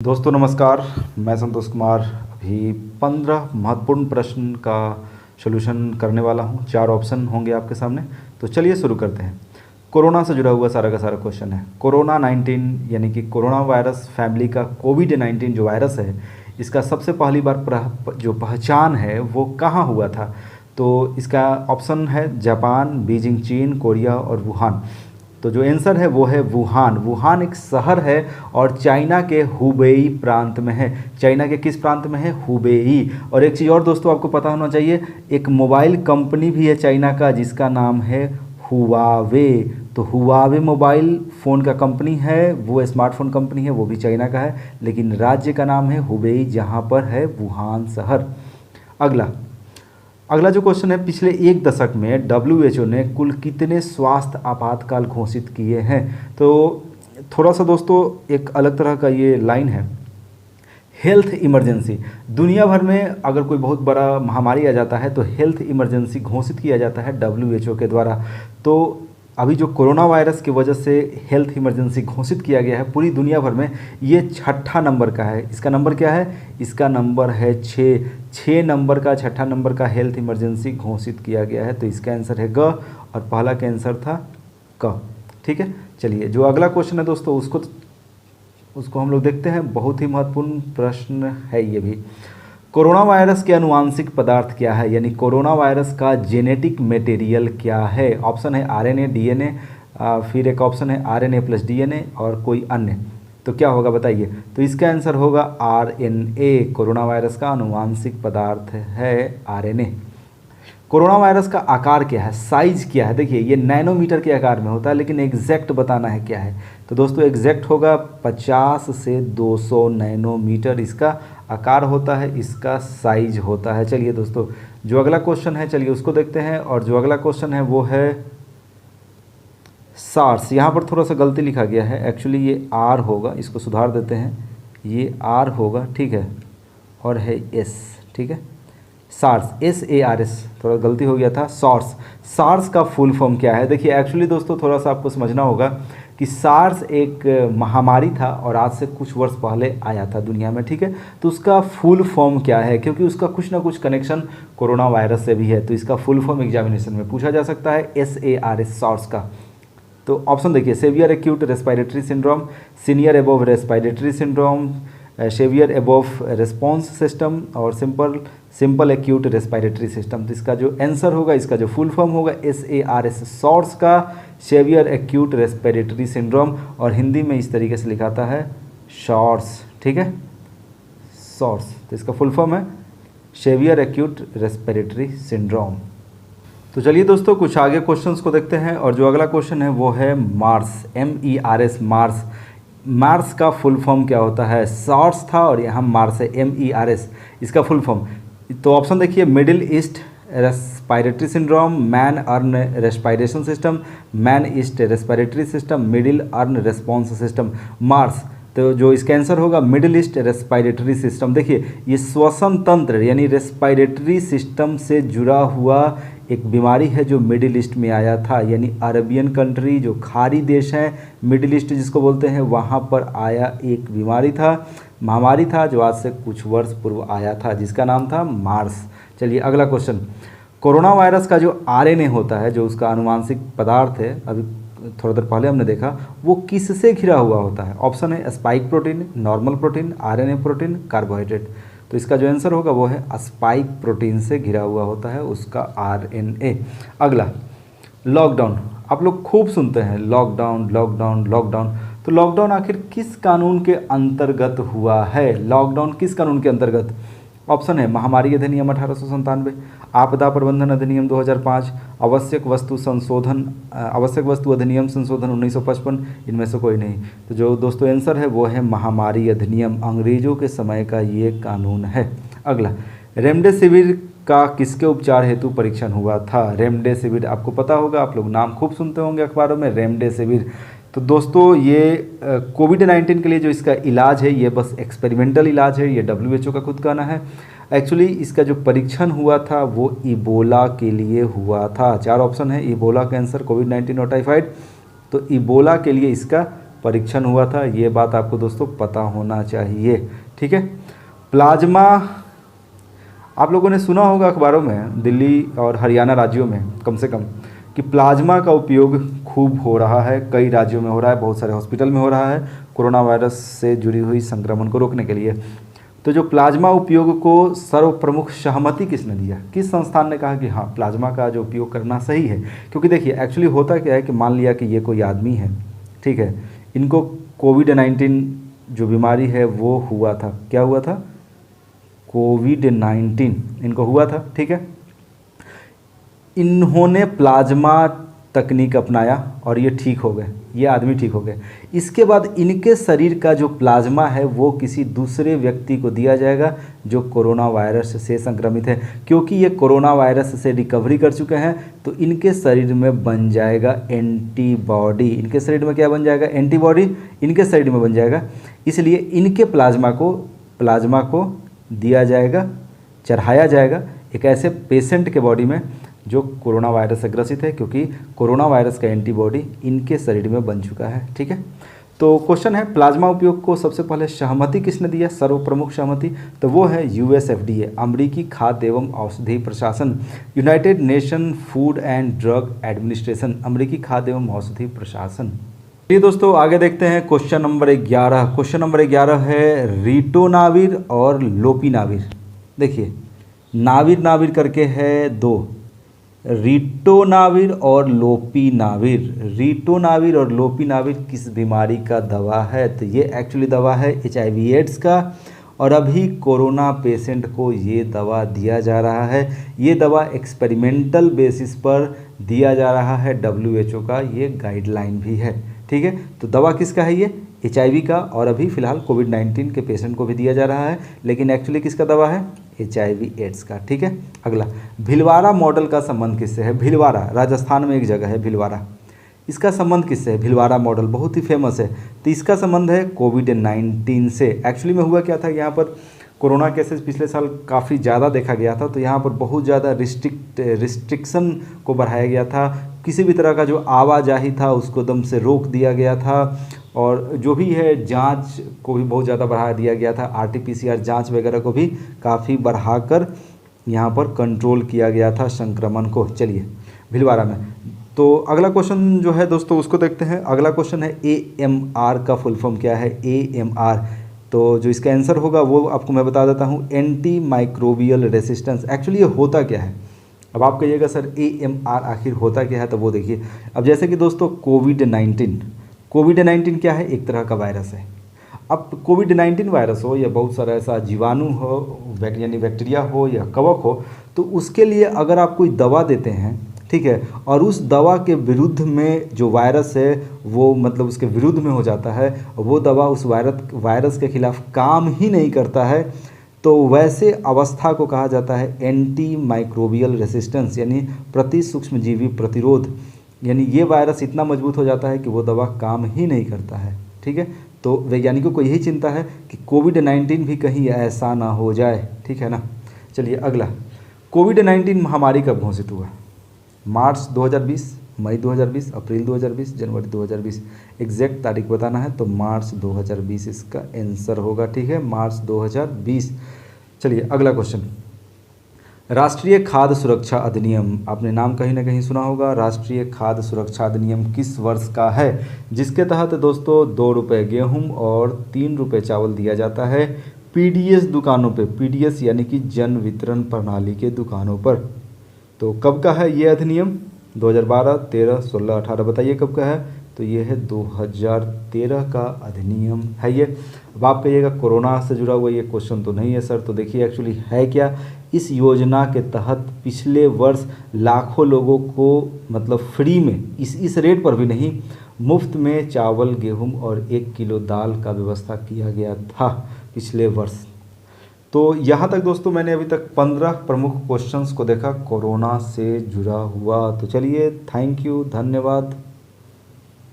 दोस्तों नमस्कार, मैं संतोष कुमार अभी 15 महत्वपूर्ण प्रश्न का सॉल्यूशन करने वाला हूं। 4 ऑप्शन होंगे आपके सामने, तो चलिए शुरू करते हैं। कोरोना से जुड़ा हुआ सारा का सारा क्वेश्चन है। कोरोना 19 यानी कि कोरोना वायरस फैमिली का कोविड-19 जो वायरस है, इसका सबसे पहली बार जो पहचान है वो कहाँ हुआ था? तो इसका ऑप्शन है जापान, बीजिंग चीन, कोरिया और वुहान। तो जो आंसर है वो है वुहान। वुहान एक शहर है और चाइना के हुबेई प्रांत में है। चाइना के किस प्रांत में है? हुबेई। और एक चीज़ और दोस्तों आपको पता होना चाहिए, एक मोबाइल कंपनी भी है चाइना का जिसका नाम है हुआवे। तो हुआवे मोबाइल फ़ोन का कंपनी है, वो स्मार्टफोन कंपनी है, वो भी चाइना का है, लेकिन राज्य का नाम है हुबेई जहाँ पर है वुहान शहर। अगला जो क्वेश्चन है, पिछले 1 दशक में WHO ने कुल कितने स्वास्थ्य आपातकाल घोषित किए हैं? तो थोड़ा सा दोस्तों एक अलग तरह का ये लाइन है। हेल्थ इमरजेंसी, दुनिया भर में अगर कोई बहुत बड़ा महामारी आ जाता है तो हेल्थ इमरजेंसी घोषित किया जाता है WHO के द्वारा। तो अभी जो कोरोना वायरस की वजह से हेल्थ इमरजेंसी घोषित किया गया है पूरी दुनिया भर में, ये 6ठा नंबर का है। इसका नंबर क्या है? इसका नंबर है 6 नंबर का, 6ठा नंबर का हेल्थ इमरजेंसी घोषित किया गया है। तो इसका आंसर है ग और पहला का आंसर था क। ठीक है, चलिए जो अगला क्वेश्चन है दोस्तों उसको हम लोग देखते हैं। बहुत ही महत्वपूर्ण प्रश्न है ये भी। कोरोना वायरस के अनुवांशिक पदार्थ क्या है? यानी कोरोना वायरस का जेनेटिक मटेरियल क्या है? ऑप्शन है RNA, DNA, फिर एक ऑप्शन है RNA प्लस DNA और कोई अन्य। तो क्या होगा बताइए? तो इसका आंसर होगा RNA। कोरोना वायरस का अनुवांशिक पदार्थ है RNA। कोरोना वायरस का आकार क्या है, साइज क्या है? देखिए ये नैनोमीटर के आकार में होता है, लेकिन एग्जैक्ट बताना है क्या है। तो दोस्तों एग्जैक्ट होगा 50 से 200 नैनोमीटर इसका आकार होता है, इसका साइज होता है। चलिए दोस्तों जो अगला क्वेश्चन है चलिए उसको देखते हैं। और जो अगला क्वेश्चन है वो है सार्स। यहाँ पर थोड़ा सा गलती लिखा गया है, एक्चुअली ये R होगा, इसको सुधार देते हैं, ये R होगा, ठीक है, और है S, ठीक है, सार्स, SARS, थोड़ा गलती हो गया था, सार्स का फुल फॉर्म क्या है? देखिए एक्चुअली दोस्तों थोड़ा सा आपको समझना होगा कि सार्स एक महामारी था और आज से कुछ वर्ष पहले आया था दुनिया में, ठीक है। तो उसका फुल फॉर्म क्या है? क्योंकि उसका कुछ ना कुछ कनेक्शन कोरोना वायरस से भी है, तो इसका फुल फॉर्म एग्जामिनेशन में पूछा जा सकता है, SARS, सार्स का। तो ऑप्शन देखिए, severe acute respiratory syndrome, senior above respiratory syndrome, severe above response system और सिंपल एक्यूट रेस्पिरेटरी सिस्टम। तो इसका जो आंसर होगा, इसका जो फुल फॉर्म होगा SARS, सॉर्स का सेवियर एक्यूट रेस्पिरेटरी सिंड्रोम, और हिंदी में इस तरीके से लिखाता है शॉर्स, ठीक है, सॉर्स। तो इसका फुल फॉर्म है सेवियर एक्यूट रेस्पिरेटरी सिंड्रोम। तो चलिए दोस्तों कुछ आगे क्वेश्चंस को देखते हैं। और जो अगला क्वेश्चन है वो है मार्स, MERS, मार्स। मार्स का फुल फॉर्म क्या होता है? सॉर्स था और यहाँ मार्स है, MERS, इसका फुल फॉर्म। तो ऑप्शन देखिए, middle east respiratory syndrome, man earn respiration system, man east respiratory system, middle earn response system, Mars. तो जो इसका आंसर होगा मिडिल ईस्ट रेस्पिरेटरी सिस्टम। देखिए ये श्वसन तंत्र यानी रेस्पिरेटरी सिस्टम से जुड़ा हुआ एक बीमारी है जो मिडिल ईस्ट में आया था, यानी अरबियन कंट्री, जो खाड़ी देश हैं, मिडिल ईस्ट जिसको बोलते हैं, वहाँ पर आया एक बीमारी था, महामारी था, जो आज से कुछ वर्ष पूर्व आया था, जिसका नाम था मार्स। चलिए अगला क्वेश्चन, कोरोना वायरस का जो RNA होता है, जो उसका आनुवांशिक पदार्थ है, अभी थोड़ा देर पहले हमने देखा, वो किससे घिरा हुआ होता है? ऑप्शन है spike protein, normal protein, RNA protein, carbohydrate. तो इसका जो आंसर होगा वो है स्पाइक प्रोटीन से घिरा हुआ होता है उसका RNA। अगला लॉकडाउन, आप लोग खूब सुनते हैं लॉकडाउन लॉकडाउन लॉकडाउन। तो लॉकडाउन आखिर किस कानून के अंतर्गत हुआ है? लॉकडाउन किस कानून के अंतर्गत? ऑप्शन है महामारी अधिनियम 1897, आपदा प्रबंधन अधिनियम 2005, आवश्यक वस्तु अधिनियम संशोधन 1955, इनमें से कोई नहीं। तो जो दोस्तों आंसर है वो है महामारी अधिनियम, अंग्रेजों के समय का ये कानून है। अगला, रेमडेसिविर का किसके उपचार हेतु परीक्षण हुआ था? रेमडेसिविर आपको पता होगा, आप लोग नाम खूब सुनते होंगे अखबारों में, रेमडेसिविर। तो दोस्तों ये कोविड-19 के लिए जो इसका इलाज है ये बस एक्सपेरिमेंटल इलाज है, ये WHO का खुद कहना है। एक्चुअली इसका जो परीक्षण हुआ था वो इबोला के लिए हुआ था। 4 ऑप्शन है, इबोला, कैंसर, कोविड-19 और टाइफाइड। तो इबोला के लिए इसका परीक्षण हुआ था, ये बात आपको दोस्तों पता होना चाहिए। ठीक है। प्लाज्मा आप लोगों ने सुना होगा अखबारों में, दिल्ली और हरियाणा राज्यों में कम से कम, कि प्लाज्मा का उपयोग खूब हो रहा है, कई राज्यों में हो रहा है, बहुत सारे हॉस्पिटल में हो रहा है कोरोना वायरस से जुड़ी हुई संक्रमण को रोकने के लिए। तो जो प्लाज्मा उपयोग को सर्वप्रमुख सहमति किसने दिया, किस संस्थान ने कहा कि हाँ प्लाज्मा का जो उपयोग करना सही है? क्योंकि देखिए एक्चुअली होता क्या है कि मान लिया कि ये कोई आदमी है, ठीक है, इनको कोविड-19 जो बीमारी है वो हुआ था, क्या हुआ था? कोविड-19 इनको हुआ था, ठीक है। इन्होंने प्लाज्मा तकनीक अपनाया और ये ठीक हो गए, ये आदमी ठीक हो गए। इसके बाद इनके शरीर का जो प्लाज्मा है वो किसी दूसरे व्यक्ति को दिया जाएगा जो कोरोना वायरस से संक्रमित है। क्योंकि ये कोरोना वायरस से रिकवरी कर चुके हैं तो इनके शरीर में बन जाएगा एंटीबॉडी। इनके शरीर में क्या बन जाएगा? एंटीबॉडी इनके शरीर में बन जाएगा। इसलिए इनके प्लाज्मा को दिया जाएगा, चढ़ाया जाएगा एक ऐसे पेशेंट के बॉडी में जो कोरोना वायरस से ग्रसित है, क्योंकि कोरोना वायरस का एंटीबॉडी इनके शरीर में बन चुका है। ठीक है। तो क्वेश्चन है प्लाज्मा उपयोग को सबसे पहले सहमति किसने दिया, सर्वप्रमुख सहमति? तो वो है यूएसएफडीए, अमेरिकी खाद्य एवं औषधि प्रशासन, United nation food and drug administration, अमेरिकी खाद्य एवं औषधि प्रशासन। चलिए दोस्तों आगे देखते हैं क्वेश्चन नंबर 11। क्वेश्चन नंबर 11 है रिटोनाविर और लोपिनाविर। देखिए नाविर करके है दो, रिटोनाविर और लोपिनाविर। रिटोनाविर और लोपिनाविर किस बीमारी का दवा है? तो ये एक्चुअली दवा है HIV एड्स का, और अभी कोरोना पेशेंट को ये दवा दिया जा रहा है। ये दवा एक्सपेरिमेंटल बेसिस पर दिया जा रहा है, WHO का ये गाइडलाइन भी है। ठीक है। तो दवा किसका है? ये HIV का, और अभी फ़िलहाल कोविड-19 के पेशेंट को भी दिया जा रहा है, लेकिन एक्चुअली किसका दवा है? HIV एड्स का। ठीक है। अगला, भिलवाड़ा मॉडल का संबंध किससे है? भिलवाड़ा राजस्थान में एक जगह है भिलवाड़ा, इसका संबंध किससे है? भिलवाड़ा मॉडल बहुत ही फेमस है। तो इसका संबंध है कोविड-19 से। एक्चुअली में हुआ क्या था, यहाँ पर कोरोना केसेस पिछले साल काफ़ी ज़्यादा देखा गया था, तो यहाँ पर बहुत ज़्यादा रिस्ट्रिक्शन को बढ़ाया गया था। किसी भी तरह का जो आवाजाही था उसको दम से रोक दिया गया था, और जो भी है जांच को भी बहुत ज़्यादा बढ़ा दिया गया था। RT-PCR जांच वगैरह को भी काफ़ी बढ़ाकर यहाँ पर कंट्रोल किया गया था संक्रमण को। चलिए भिलवाड़ा में। तो अगला क्वेश्चन जो है दोस्तों उसको देखते हैं। अगला क्वेश्चन है AMR का फुल फॉर्म क्या है? AMR, तो जो इसका आंसर होगा वो आपको मैं बता देता हूँ, एंटी माइक्रोबियल रेसिस्टेंस। एक्चुअली ये होता क्या है? अब आप कहिएगा सर AMR आखिर होता क्या है? तो वो देखिए, अब जैसे कि दोस्तों कोविड-19 क्या है? एक तरह का वायरस है। अब कोविड-19 वायरस हो या बहुत सारा ऐसा जीवाणु हो, यानी बैक्टीरिया हो या कवक हो, तो उसके लिए अगर आप कोई दवा देते हैं, ठीक है, और उस दवा के विरुद्ध में जो वायरस है वो मतलब उसके विरुद्ध में हो जाता है, वो दवा उस वायरस के खिलाफ काम ही नहीं करता है, तो वैसे अवस्था को कहा जाता है एंटी माइक्रोबियल रेसिस्टेंस, यानी प्रति सूक्ष्मजीवी प्रतिरोध। यानी ये वायरस इतना मजबूत हो जाता है कि वो दवा काम ही नहीं करता है। ठीक है। तो वैज्ञानिकों को यही चिंता है कि कोविड-19 भी कहीं ऐसा ना हो जाए। ठीक है ना। चलिए अगला, कोविड-19 महामारी कब घोषित हुआ? मार्च 2020, मई 2020, अप्रैल 2020, जनवरी 2020। एग्जैक्ट तारीख बताना है तो मार्च 2020 इसका आंसर होगा। ठीक है, मार्च 2020। चलिए अगला क्वेश्चन, राष्ट्रीय खाद्य सुरक्षा अधिनियम, आपने नाम कहीं ना कहीं सुना होगा। राष्ट्रीय खाद्य सुरक्षा अधिनियम किस वर्ष का है? जिसके तहत दोस्तों 2 रुपये गेहूँ और 3 रुपये चावल दिया जाता है PDS दुकानों पे, PDS यानी कि जन वितरण प्रणाली के दुकानों पर। तो कब का है ये अधिनियम? 2012, 13, 16, 18 बताइए कब का है? तो ये है 2013 का अधिनियम है ये। अब आप कहिएगा कोरोना से जुड़ा हुआ ये क्वेश्चन तो नहीं है सर, तो देखिए एक्चुअली है क्या, इस योजना के तहत पिछले वर्ष लाखों लोगों को मतलब फ्री में, इस रेट पर भी नहीं, मुफ्त में चावल, गेहूं और 1 किलो दाल का व्यवस्था किया गया था पिछले वर्ष। तो यहाँ तक दोस्तों मैंने अभी तक 15 प्रमुख क्वेश्चंस को देखा कोरोना से जुड़ा हुआ। तो चलिए थैंक यू, धन्यवाद।